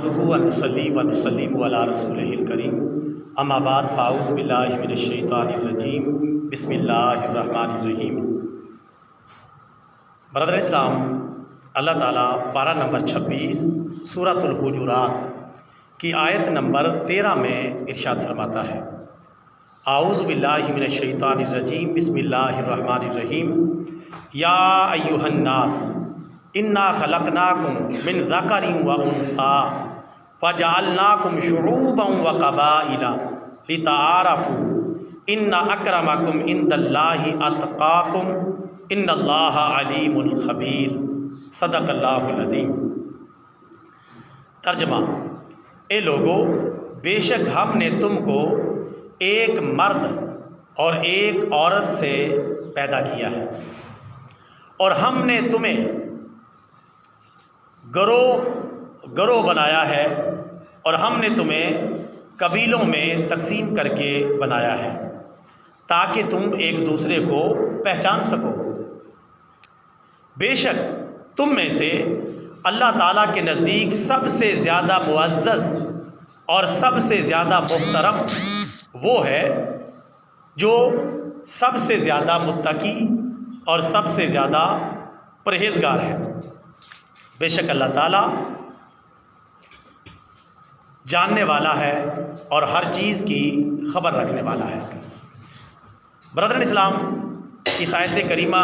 نحمدہ و نصلی و نسلم علی رسولہ الکریم اما بعد فاعوذ باللہ من الشیطان الرجیم بسم اللہ الرحمن الرحیم۔ برادر اسلام، اللہ تعالیٰ پارہ نمبر 26 سورۃ الحجرات کی آیت نمبر 13 میں ارشاد فرماتا ہے، اعوذ باللہ من الشیطان الرجیم بسم اللہ الرحمن الرحیم۔ یا ایھا الناس انا خلقناکم من ذکر و انثی وجعلناکم شعوبا وقبائل لتعارفوا ان اکرمکم عند اللہ اتقاکم ان اللہ علیم خبیر۔ صدق اللہ العظیم۔ ترجمہ: اے لوگو، بے شک ہم نے تم کو ایک مرد اور ایک عورت سے پیدا کیا ہے، اور ہم نے تمہیں گروہ بنایا ہے، اور ہم نے تمہیں قبیلوں میں تقسیم کر کے بنایا ہے تاکہ تم ایک دوسرے کو پہچان سکو۔ بے شک تم میں سے اللہ تعالیٰ کے نزدیک سب سے زیادہ معزز اور سب سے زیادہ محترم وہ ہے جو سب سے زیادہ متقی اور سب سے زیادہ پرہیزگار ہے۔ بے شک اللہ تعالیٰ جاننے والا ہے اور ہر چیز کی خبر رکھنے والا ہے۔ برادران اسلام، اس آیت کریمہ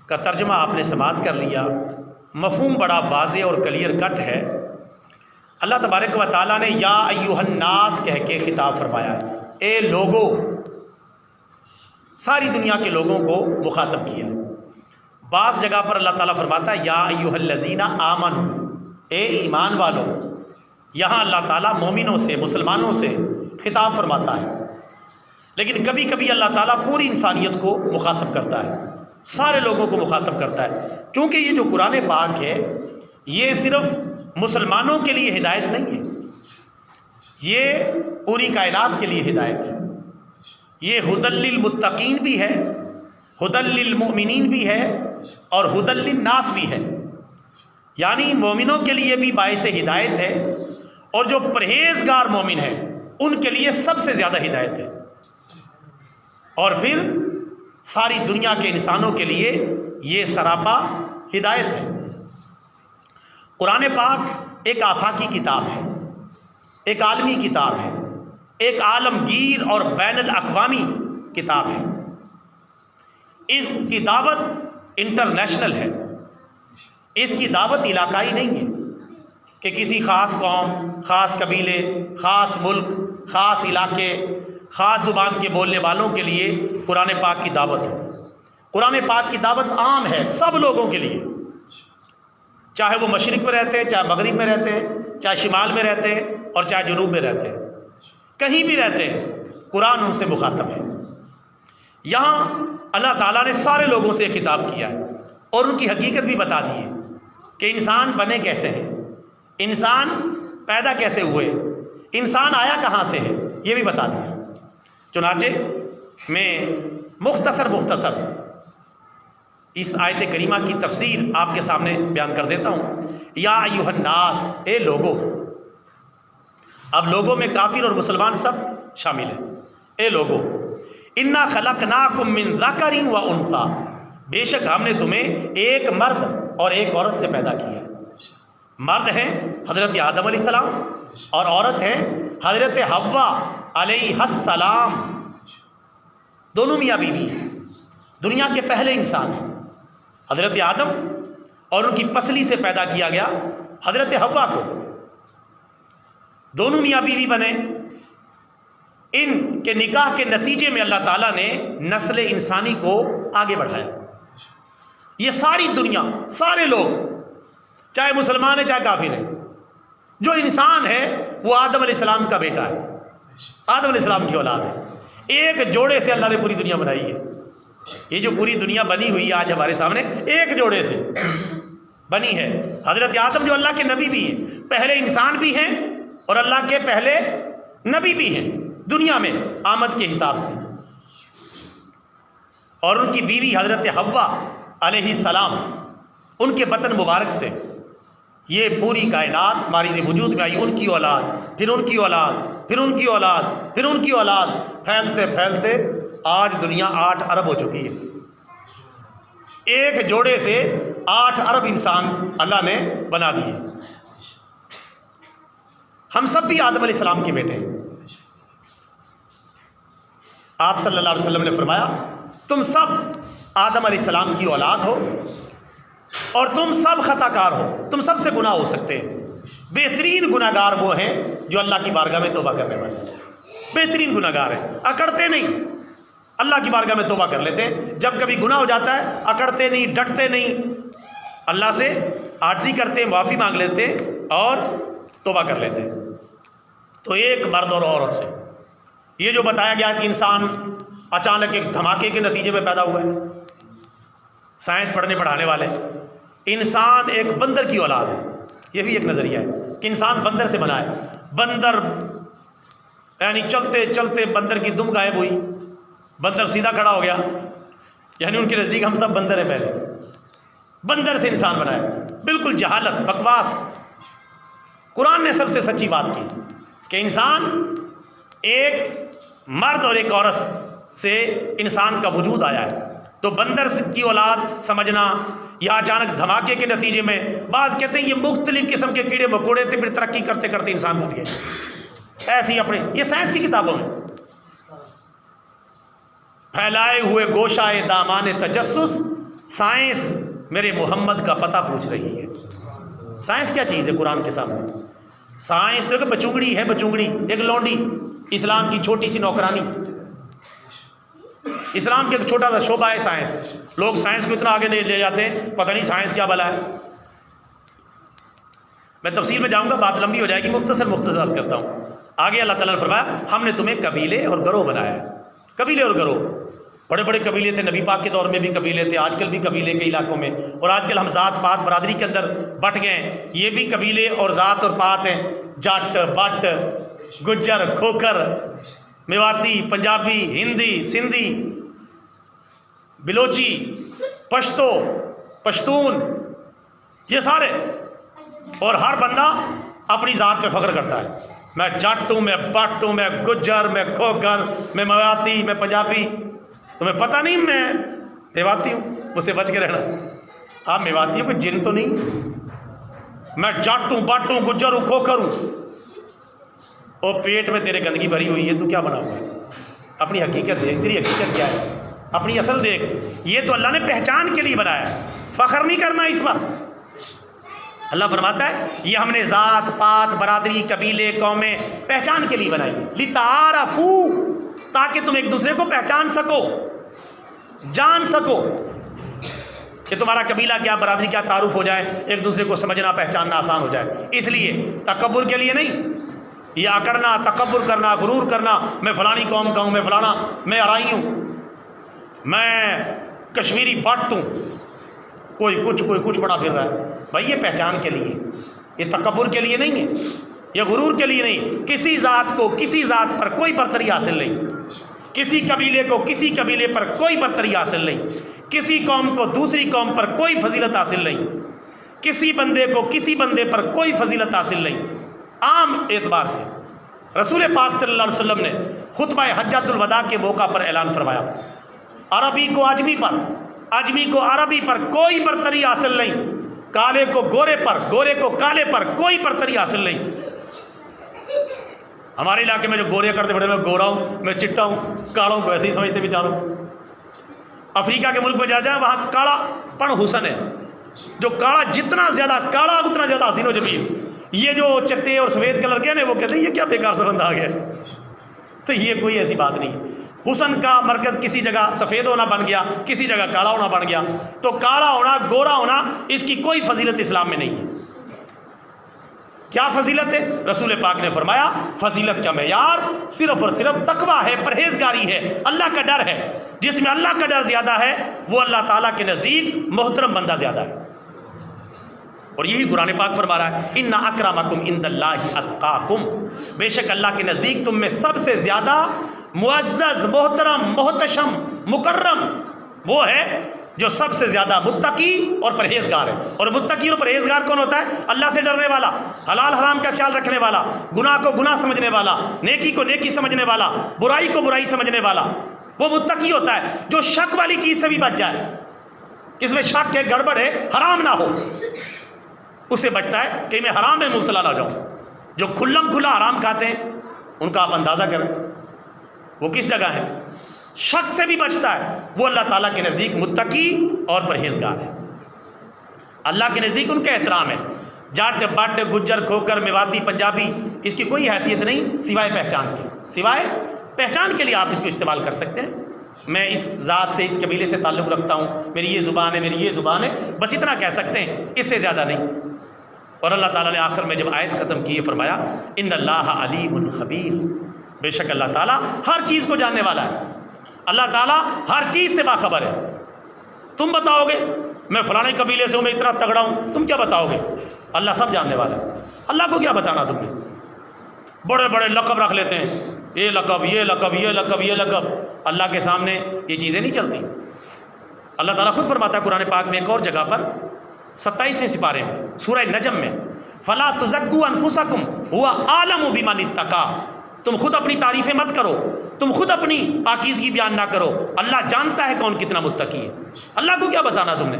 کا ترجمہ آپ نے سماعت کر لیا، مفہوم بڑا واضح اور کلیئر کٹ ہے۔ اللہ تبارک و تعالیٰ نے یا ایھا الناس کہہ کے خطاب فرمایا، اے لوگو، ساری دنیا کے لوگوں کو مخاطب کیا۔ بعض جگہ پر اللہ تعالیٰ فرماتا ہے یا ایھا الذین آمنوا، اے ایمان والو۔ یہاں اللہ تعالیٰ مومنوں سے، مسلمانوں سے خطاب فرماتا ہے، لیکن کبھی کبھی اللہ تعالیٰ پوری انسانیت کو مخاطب کرتا ہے، سارے لوگوں کو مخاطب کرتا ہے، کیونکہ یہ جو قرآن پاک ہے یہ صرف مسلمانوں کے لیے ہدایت نہیں ہے، یہ پوری کائنات کے لیے ہدایت ہے۔ یہ ھدی للمتقین بھی ہے، ھدی للمؤمنین بھی ہے، اور ھدی للناس بھی ہے، یعنی مومنوں کے لیے بھی باعث ہدایت ہے، اور جو پرہیزگار مومن ہیں ان کے لیے سب سے زیادہ ہدایت ہے، اور پھر ساری دنیا کے انسانوں کے لیے یہ سراپا ہدایت ہے۔ قرآن پاک ایک آفاقی کتاب ہے، ایک عالمی کتاب ہے، ایک عالمگیر اور بین الاقوامی کتاب ہے۔ اس کی دعوت انٹرنیشنل ہے، اس کی دعوت علاقائی نہیں ہے کہ کسی خاص قوم، خاص قبیلے، خاص ملک، خاص علاقے، خاص زبان کے بولنے والوں کے لیے قرآن پاک کی دعوت ہے۔ قرآن پاک کی دعوت عام ہے سب لوگوں کے لیے، چاہے وہ مشرق میں رہتے ہیں، چاہے مغرب میں رہتے ہیں، چاہے شمال میں رہتے ہیں، اور چاہے جنوب میں رہتے ہیں، کہیں بھی رہتے ہیں، قرآن ان سے مخاطب ہے۔ یہاں اللہ تعالیٰ نے سارے لوگوں سے خطاب کیا ہے اور ان کی حقیقت بھی بتا دی ہے کہ انسان بنے کیسے ہیں، انسان پیدا کیسے ہوئے، انسان آیا کہاں سے ہے، یہ بھی بتا دیا۔ چنانچہ میں مختصر اس آیت کریمہ کی تفسیر آپ کے سامنے بیان کر دیتا ہوں۔ یا ایھا الناس، اے لوگو، اب لوگوں میں کافر اور مسلمان سب شامل ہیں۔ اے لوگو، انا خلقناکم من ذکر و انثی، بے شک ہم نے تمہیں ایک مرد اور ایک عورت سے پیدا کیا۔ مرد ہیں حضرت آدم علیہ السلام، اور عورت ہیں حضرت حوا علیہ السلام، دونوں میاں بیوی ہیں، دنیا کے پہلے انسان ہیں۔ حضرت آدم اور ان کی پسلی سے پیدا کیا گیا حضرت حوا کو، دونوں میاں بیوی بنے۔ ان کے نکاح کے نتیجے میں اللہ تعالیٰ نے نسل انسانی کو آگے بڑھایا۔ یہ ساری دنیا، سارے لوگ، چاہے مسلمان ہیں چاہے کافر ہیں، جو انسان ہے وہ آدم علیہ السلام کا بیٹا ہے، آدم علیہ السلام کی اولاد ہے۔ ایک جوڑے سے اللہ نے پوری دنیا بنائی ہے۔ یہ جو پوری دنیا بنی ہوئی ہے آج ہمارے سامنے، ایک جوڑے سے بنی ہے۔ حضرت آدم جو اللہ کے نبی بھی ہیں، پہلے انسان بھی ہیں اور اللہ کے پہلے نبی بھی ہیں دنیا میں آمد کے حساب سے، اور ان کی بیوی حضرت حوا علیہ السلام، ان کے بطن مبارک سے یہ پوری کائنات ہماری وجود میں آئی، ان کی اولاد، پھر ان کی اولاد، پھر ان کی اولاد، پھر ان کی اولاد، پھیلتے پھیلتے آج دنیا 8 ارب ہو چکی ہے۔ ایک جوڑے سے 8 ارب انسان اللہ نے بنا دیے۔ ہم سب بھی آدم علیہ السلام کے بیٹے ہیں۔ آپ صلی اللہ علیہ وسلم نے فرمایا تم سب آدم علیہ السلام کی اولاد ہو اور تم سب خطا کار ہو، تم سب سے گناہ ہو سکتے ہیں۔ بہترین گناہ گار وہ ہیں جو اللہ کی بارگاہ میں توبہ کرنے والے، بہترین گناہ گار ہیں، اکڑتے نہیں، اللہ کی بارگاہ میں توبہ کر لیتے ہیں۔ جب کبھی گناہ ہو جاتا ہے اکڑتے نہیں، ڈٹتے نہیں، اللہ سے عاجزی کرتے ہیں، معافی مانگ لیتے ہیں اور توبہ کر لیتے ہیں۔ تو ایک مرد اور عورت سے یہ جو بتایا گیا کہ انسان اچانک ایک دھماکے کے نتیجے میں پیدا ہوا ہے، سائنس پڑھنے پڑھانے والے، انسان ایک بندر کی اولاد ہے، یہ بھی ایک نظریہ ہے کہ انسان بندر سے بنا ہے۔ بندر یعنی چلتے چلتے بندر کی دم غائب ہوئی، بندر سیدھا کھڑا ہو گیا، یعنی ان کے نزدیک ہم سب بندر ہیں، پہلے بندر سے انسان بنا ہے۔ بالکل جہالت، بکواس۔ قرآن نے سب سے سچی بات کی کہ انسان ایک مرد اور ایک عورت سے انسان کا وجود آیا ہے۔ تو بندر کی اولاد سمجھنا یا اچانک دھماکے کے نتیجے میں، بعض کہتے ہیں یہ مختلف قسم کے کیڑے مکوڑے تھے، پھر ترقی کرتے کرتے انسان بن گئے۔ ایسی اپنے یہ سائنس کی کتابوں میں پھیلائے ہوئے گوشائے دامان تجسس، سائنس میرے محمد کا پتہ پوچھ رہی ہے۔ سائنس کیا چیز ہے قرآن کے سامنے؟ سائنس تو کہ بچونگڑی ہے، بچونگڑی، ایک لونڈی، اسلام کی چھوٹی سی نوکرانی۔ اسلام کے ایک چھوٹا سا شعبہ ہے سائنس۔ لوگ سائنس کو اتنا آگے نہیں لے جاتے ہیں، پتہ نہیں سائنس کیا بلا ہے۔ میں تفصیل میں جاؤں گا، بات لمبی ہو جائے گی، مختصر کرتا ہوں۔ آگے اللہ تعالیٰ نے فرمایا ہم نے تمہیں قبیلے اور گروہ بنایا ہے۔ قبیلے اور گروہ، بڑے بڑے قبیلے تھے، نبی پاک کے دور میں بھی قبیلے تھے، آج کل بھی قبیلے کے علاقوں میں، اور آج کل ہم ذات پات برادری کے اندر بٹ گئے ہیں۔ یہ بھی قبیلے اور ذات اور پات ہیں، جٹ، بٹ، گجر، کھوکر، میواتی، پنجابی، ہندی، سندھی، بلوچی، پشتو، پشتون، یہ سارے، اور ہر بندہ اپنی ذات پہ فخر کرتا ہے، میں جٹ ہوں، میں بٹ ہوں، میں گجر، میں کھوکر، میں میواتی، میں پنجابی۔ تمہیں پتہ نہیں میں میواتی ہوں، مجھ سے بچ کے رہنا۔ آپ میواتی ہو، کوئی جن تو نہیں؟ میں جٹ ہوں، بٹ ہوں، گجر ہوں، کھوکر ہوں۔ اور پیٹ میں تیرے گندگی بھری ہوئی ہے، تو کیا بنا ہوا ہے؟ اپنی حقیقت دیکھ، تیری حقیقت کیا ہے، اپنی اصل دیکھ۔ یہ تو اللہ نے پہچان کے لیے بنایا ہے، فخر نہیں کرنا اس پر۔ اللہ فرماتا ہے یہ ہم نے ذات پات برادری قبیلے قومیں پہچان کے لیے بنائی، لتعارفوا، تاکہ تم ایک دوسرے کو پہچان سکو، جان سکو کہ تمہارا قبیلہ کیا، برادری کیا، تعارف ہو جائے، ایک دوسرے کو سمجھنا پہچاننا آسان ہو جائے۔ اس لیے تکبر کے لیے نہیں، یہ اکڑنا، تکبر کرنا، غرور کرنا، میں فلانی قوم کا ہوں، میں فلانا، میں ارائی ہوں، میں کشمیری بٹ ہوں، کوئی کچھ بڑا پھر رہا ہے۔ بھائی یہ پہچان کے لیے، یہ تکبر کے لیے نہیں ہے، یہ غرور کے لیے نہیں۔ کسی ذات کو کسی ذات پر کوئی برتری حاصل نہیں، کسی قبیلے کو کسی قبیلے پر کوئی برتری حاصل نہیں، کسی قوم کو دوسری قوم پر کوئی فضیلت حاصل نہیں، کسی بندے کو کسی بندے پر کوئی فضیلت حاصل نہیں۔ عام اعتبار سے رسول پاک صلی اللہ علیہ وسلم نے خطبہ حجۃ الوداع کے موقع پر اعلان فرمایا عربی کو اجمی پر، اجمی کو عربی پر کوئی برتری حاصل نہیں، کالے کو گورے پر، گورے کو کالے پر کوئی برتری حاصل نہیں۔ ہمارے علاقے میں جو گورے کرتے بڑے، میں گورا ہوں، میں چٹا ہوں، کاڑوں کو ایسے ہی سمجھتے بیچاروں۔ افریقہ کے ملک میں جا جائیں، وہاں کاڑا پن حسن ہے، جو کاڑا جتنا زیادہ کاڑا اتنا زیادہ حسین و جمیل۔ یہ جو چٹے اور سفید کلر کے ہیں وہ کہتے ہیں یہ کیا بیکار سا بندہ آ گیا۔ تو یہ کوئی ایسی بات نہیں، حسن کا مرکز کسی جگہ سفید ہونا بن گیا، کسی جگہ کالا ہونا بن گیا، تو کالا ہونا، گورا ہونا، اس کی کوئی فضیلت اسلام میں نہیں ہے۔ کیا فضیلت ہے؟ رسول پاک نے فرمایا فضیلت کا معیار صرف اور صرف تقویٰ ہے، پرہیزگاری ہے، اللہ کا ڈر ہے۔ جس میں اللہ کا ڈر زیادہ ہے وہ اللہ تعالیٰ کے نزدیک محترم بندہ زیادہ ہے۔ اور یہی قرآن پاک فرما رہا ہے ان اکرمکم عند اللہ اتقاکم، بے شک اللہ کے نزدیک تم میں سب سے زیادہ معزز، محترم، محتشم، مکرم وہ ہے جو سب سے زیادہ متقی اور پرہیزگار ہے. اور متقی اور پرہیزگار کون ہوتا ہے؟ اللہ سے ڈرنے والا، حلال حرام کا خیال رکھنے والا، گناہ کو گناہ سمجھنے والا، نیکی کو نیکی سمجھنے والا، برائی کو برائی سمجھنے والا. وہ متقی ہوتا ہے جو شک والی چیز سے بھی بچ جائے، اس میں شک ہے، گڑبڑ ہے، حرام نہ ہو، اسے بچتا ہے کہ میں حرام میں مبتلا نہ جاؤں. جو کھلم کھلا حرام کھاتے ہیں ان کا آپ اندازہ کریں وہ کس جگہ ہے. شک سے بھی بچتا ہے، وہ اللہ تعالیٰ کے نزدیک متقی اور پرہیزگار ہے. اللہ کے نزدیک ان کا احترام ہے. جٹ بٹ گجر کھوکر میواتی پنجابی اس کی کوئی حیثیت نہیں سوائے پہچان کے. سوائے پہچان کے لیے آپ اس کو استعمال کر سکتے ہیں. میں اس ذات سے، اس قبیلے سے تعلق رکھتا ہوں، میری یہ زبان ہے، میری یہ زبان ہے، بس اتنا کہہ سکتے ہیں، اس سے زیادہ نہیں. اور اللہ تعالیٰ نے آخر میں جب آیت ختم کی فرمایا ان اللہ علیم خبیر، بے شک اللہ تعالیٰ ہر چیز کو جاننے والا ہے. اللہ تعالیٰ ہر چیز سے باخبر ہے. تم بتاؤ گے میں فلانے قبیلے سے ہوں، میں اتنا تگڑا ہوں، تم کیا بتاؤ گے؟ اللہ سب جاننے والا ہے. اللہ کو کیا بتانا تم نے؟ بڑے بڑے لقب رکھ لیتے ہیں، یہ لقب، یہ لقب، یہ لقب، یہ لقب. اللہ کے سامنے یہ چیزیں نہیں چلتی. اللہ تعالیٰ خود فرماتا ہے قرآن پاک میں ایک اور جگہ پر 27ویں سپارے میں سورہ نجم میں فلا تزکوا انفسکم هو اعلم بمن اتقى. تم خود اپنی تعریفیں مت کرو، تم خود اپنی پاکیزگی بیان نہ کرو، اللہ جانتا ہے کون کتنا متقی ہے. اللہ کو کیا بتانا تم نے؟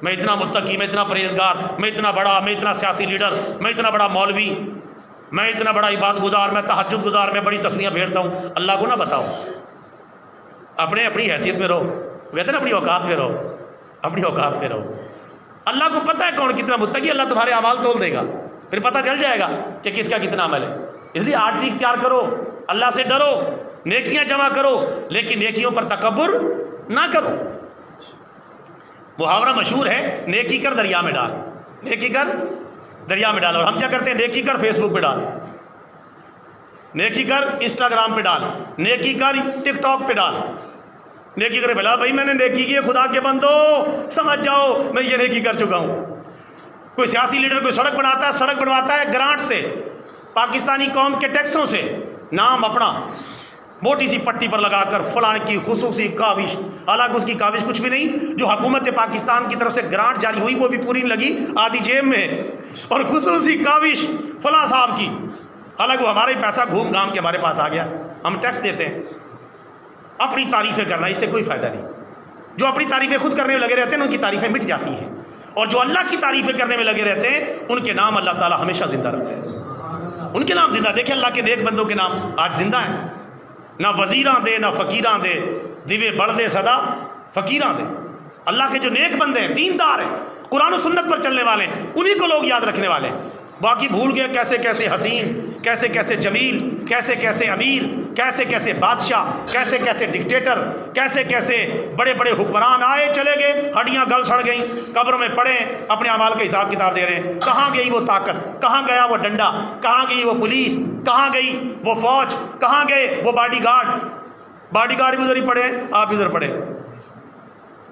میں اتنا متقی، میں اتنا پرہیزگار، میں اتنا بڑا، میں اتنا سیاسی لیڈر، میں اتنا بڑا مولوی، میں اتنا بڑا عبادت گزار، میں تہجد گزار، میں بڑی تسبیحیں پھیرتا ہوں. اللہ کو نہ بتاؤ. اپنی حیثیت میں رہو. کہتے ہیں نا اپنی اوقات میں رہو، اپنی اوقات میں رہو. اللہ کو پتہ ہے کون کتنا متقی. اللہ تمہارے اعمال تول دے گا، پھر پتہ چل جائے گا کہ کس کا کتنا عمل ہے. اس لیے عاجزی اختیار کرو، اللہ سے ڈرو، نیکیاں جمع کرو، لیکن نیکیوں پر تکبر نہ کرو. محاورہ مشہور ہے، نیکی کر دریا میں ڈال، نیکی کر دریا میں ڈال. اور ہم کیا کرتے ہیں؟ نیکی کر فیس بک پہ ڈال، نیکی کر انسٹاگرام پہ ڈال، نیکی کر ٹک ٹاک پہ ڈال. نیکی کرے بھلا بھائی میں نے نیکی کی ہے، خدا کے بندو سمجھ جاؤ میں یہ نیکی کر چکا ہوں. کوئی سیاسی لیڈر کوئی سڑک بناتا ہے، سڑک بنواتا ہے گرانٹ سے، پاکستانی قوم کے ٹیکسوں سے، نام اپنا موٹی سی پٹی پر لگا کر فلاں کی خصوصی کاوش. حالانکہ اس کی کاوش کچھ بھی نہیں، جو حکومت پاکستان کی طرف سے گرانٹ جاری ہوئی وہ بھی پوری نہیں لگی، آدھی جیب میں، اور خصوصی کاوش فلاں صاحب کی. حالانکہ وہ ہمارا ہی پیسہ گھوم گھام کے ہمارے پاس آ گیا، ہم ٹیکس دیتے ہیں. اپنی تعریفیں کرنا اس سے کوئی فائدہ نہیں. جو اپنی تعریفیں خود کرنے میں لگے رہتے ہیں ان کی تعریفیں مٹ جاتی ہیں، اور جو اللہ کی تعریفیں کرنے میں لگے رہتے ہیں ان کے نام اللہ تعالیٰ ہمیشہ زندہ رکھتے ہیں. ان کے نام زندہ. دیکھیں اللہ کے نیک بندوں کے نام آج زندہ ہیں. نہ وزیراں دے نہ فقیراں دے، دیوے بڑھ دے صدا فقیراں دے. اللہ کے جو نیک بندے ہیں، دیندار ہیں، قرآن و سنت پر چلنے والے ہیں، انہی کو لوگ یاد رکھنے والے ہیں. باقی بھول گئے کیسے کیسے حسین، کیسے کیسے جمیل، کیسے کیسے امیر، کیسے کیسے بادشاہ، کیسے کیسے ڈکٹیٹر، کیسے کیسے بڑے بڑے حکمران آئے چلے گئے، ہڈیاں گل سڑ گئیں، قبر میں پڑے اپنے اعمال کا حساب کتاب دے رہے ہیں. کہاں گئی وہ طاقت؟ کہاں گیا وہ ڈنڈا؟ کہاں گئی وہ پولیس؟ کہاں گئی وہ فوج؟ کہاں گئے وہ باڈی گارڈ؟ باڈی گارڈ بھی ادھر ہی پڑے، آپ ادھر پڑے.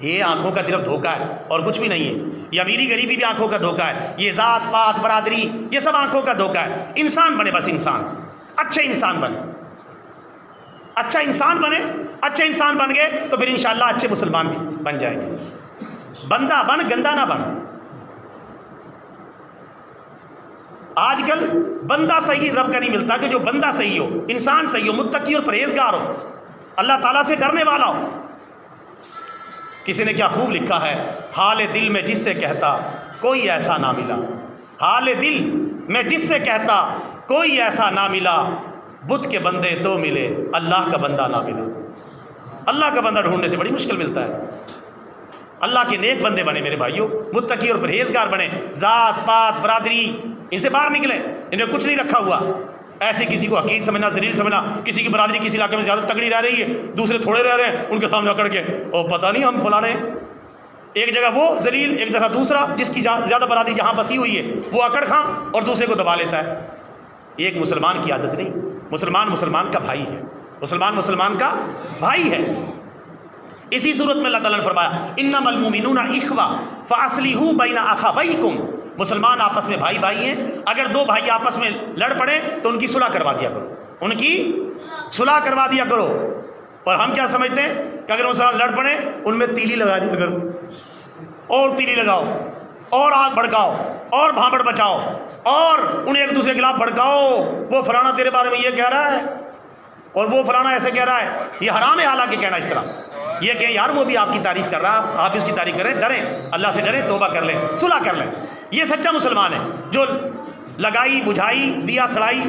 یہ آنکھوں کا صرف دھوکہ ہے اور کچھ بھی نہیں ہے. یہ امیری غریبی بھی آنکھوں کا دھوکہ ہے، یہ ذات پات برادری یہ سب آنکھوں کا دھوکہ ہے. انسان بنے، بس انسان، اچھے انسان بنے، اچھا انسان بنے. اچھے انسان بن گئے تو پھر انشاءاللہ اچھے مسلمان بھی بن جائیں گے. بندہ بن، گندہ نہ بن. آج کل بندہ صحیح رب کا نہیں ملتا، کہ جو بندہ صحیح ہو، انسان صحیح ہو، متقی اور پرہیزگار ہو، اللہ تعالیٰ سے ڈرنے والا ہو. کسی نے کیا خوب لکھا ہے، حال دل میں جس سے کہتا کوئی ایسا نہ ملا. حال دل میں جس سے کہتا کوئی ایسا نہ ملا، بت کے بندے تو ملے اللہ کا بندہ نہ ملا. اللہ کا بندہ ڈھونڈنے سے بڑی مشکل ملتا ہے. اللہ کے نیک بندے بنے میرے بھائیوں، متقی اور پرہیزگار بنے. ذات پات برادری ان سے باہر نکلیں، انہیں کچھ نہیں رکھا ہوا. ایسے کسی کو حقیر سمجھنا، ذلیل سمجھنا، کسی کی برادری کسی علاقے میں زیادہ تگڑی رہ رہی ہے، دوسرے تھوڑے رہ رہے ہیں، ان کے سامنے اکڑ کے اور پتہ نہیں ہم فلانے. ایک جگہ وہ ذلیل، ایک جگہ دوسرا جس کی زیادہ برادری جہاں بسی ہوئی ہے وہ اکڑ خاں اور دوسرے کو دبا لیتا ہے. ایک مسلمان کی عادت نہیں. مسلمان مسلمان کا بھائی ہے، مسلمان مسلمان کا بھائی ہے. اسی صورت میں اللہ تعالیٰ نے فرمایا انما المؤمنون اخوہ فاصلحوا بین اخویکم. مسلمان آپس میں بھائی بھائی ہیں. اگر دو بھائی آپس میں لڑ پڑے تو ان کی صلح کروا دیا کرو، ان کی صلح کروا دیا کرو. اور ہم کیا سمجھتے ہیں کہ اگر مسلمان لڑ پڑے ان میں تیلی لگا دیا کرو، اور تیلی لگاؤ، اور آگ بھڑکاؤ، اور بھانبڑ بچاؤ، اور انہیں ایک دوسرے کے خلاف بھڑکاؤ، وہ فلانا تیرے بارے میں یہ کہہ رہا ہے اور وہ فلانا ایسے کہہ رہا ہے۔ یہ حرام ہے حالانکہ کہنا اس طرح، یہ کہ یار وہ بھی آپ کی تعریف کر رہا، آپ اس کی تعریف کریں، ڈریں اللہ سے، ڈریں، توبہ کر لیں، صلح کر لیں۔ یہ سچا مسلمان ہے جو لگائی بجھائی دیا سڑائی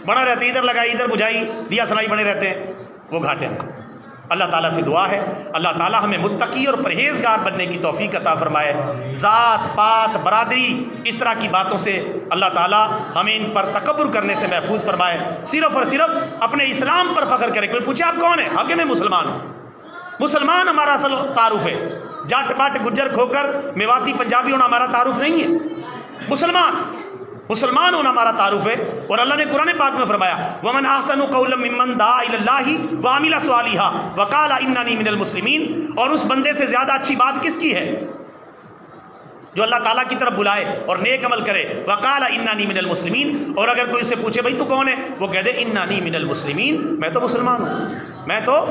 بنا رہتے، ادھر لگائی ادھر بجھائی دیا سڑائی بنے رہتے ہیں، وہ گھاٹے ہیں۔ اللہ تعالیٰ سے دعا ہے اللہ تعالیٰ ہمیں متقی اور پرہیزگار بننے کی توفیق عطا فرمائے۔ ذات پات برادری اس طرح کی باتوں سے اللہ تعالیٰ ہمیں ان پر تکبر کرنے سے محفوظ فرمائے، صرف اور صرف اپنے اسلام پر فخر کرے۔ کوئی پوچھے آپ کون ہیں، آپ کہ میں مسلمان ہوں۔ مسلمان ہمارا اصل تعارف ہے، جاٹ پاٹ گجر کھوکر میواتی پنجابی ہونا ہمارا تعارف نہیں ہے۔ مسلمان ہونا ہمارا تعارف ہے۔ اور اللہ نے قرآن پاک میں فرمایا وَمَنْ أَحْسَنُ قَوْلًا مِّمَّنْ دَعَا إِلَى اللَّهِ وَعَمِلَ صَالِحًا وَقَالَ إِنَّنِي مِنَ الْمُسْلِمِينَ۔ اور اس بندے سے زیادہ اچھی بات کس کی ہے جو اللہ تعالیٰ کی طرف بلائے اور نیک عمل کرے۔ وَقَالَ إِنَّنِي مِنَ الْمُسْلِمِينَ، اور اگر کوئی سے پوچھے بھائی تو کون ہے، وہ کہہ دے إِنَّنِي مِنَ الْمُسْلِمِينَ، میں تو مسلمان ہوں، میں تو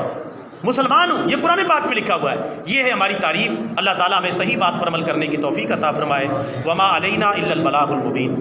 مسلمان ہوں۔ یہ قرآن پاک میں لکھا ہوا ہے، یہ ہے ہماری تعریف۔ اللہ تعالیٰ ہمیں صحیح بات پر عمل کرنے کی توفیق عطا فرمائے۔ وَمَا عَلَيْنَا إِلَّا الْبَلَاغُ الْمُبِينُ۔